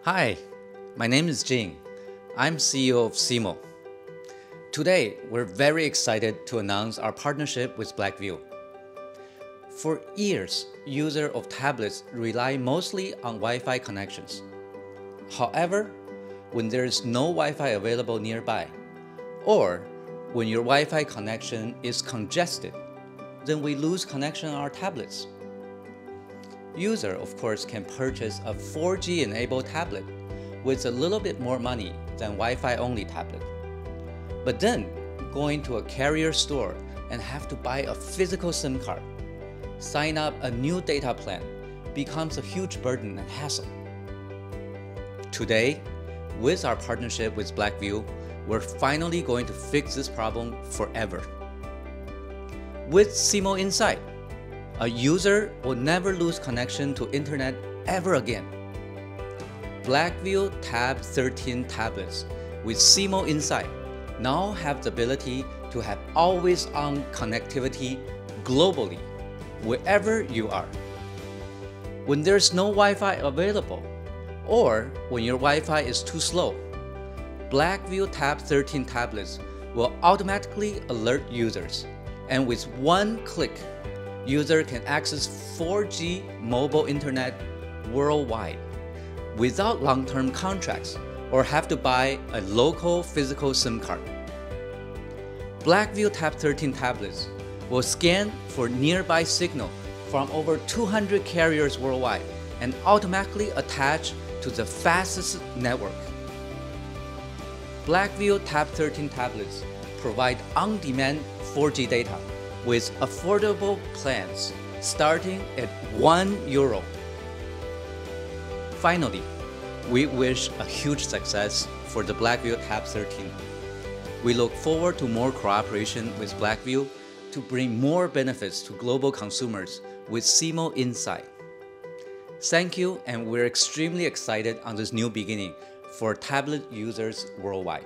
Hi, my name is Jing. I'm CEO of Simo. Today, we're very excited to announce our partnership with Blackview. For years, users of tablets rely mostly on Wi-Fi connections. However, when there is no Wi-Fi available nearby, or when your Wi-Fi connection is congested, then we lose connection on our tablets. User, of course, can purchase a 4G-enabled tablet with a little bit more money than Wi-Fi only tablet. But then, going to a carrier store and have to buy a physical SIM card, sign up a new data plan, becomes a huge burden and hassle. Today, with our partnership with Blackview, we're finally going to fix this problem forever. With Simo Inside, a user will never lose connection to internet ever again. Blackview Tab 13 tablets with Simo Inside now have the ability to have always-on connectivity globally, wherever you are. When there's no Wi-Fi available, or when your Wi-Fi is too slow, Blackview Tab 13 tablets will automatically alert users, and with one click, user can access 4G mobile internet worldwide without long-term contracts or have to buy a local physical SIM card. Blackview Tab 13 tablets will scan for nearby signal from over 200 carriers worldwide and automatically attach to the fastest network. Blackview Tab 13 tablets provide on-demand 4G data with affordable plans starting at €1. Finally, we wish a huge success for the Blackview Tab 13. We look forward to more cooperation with Blackview to bring more benefits to global consumers with Simo Inside. Thank you, and we're extremely excited on this new beginning for tablet users worldwide.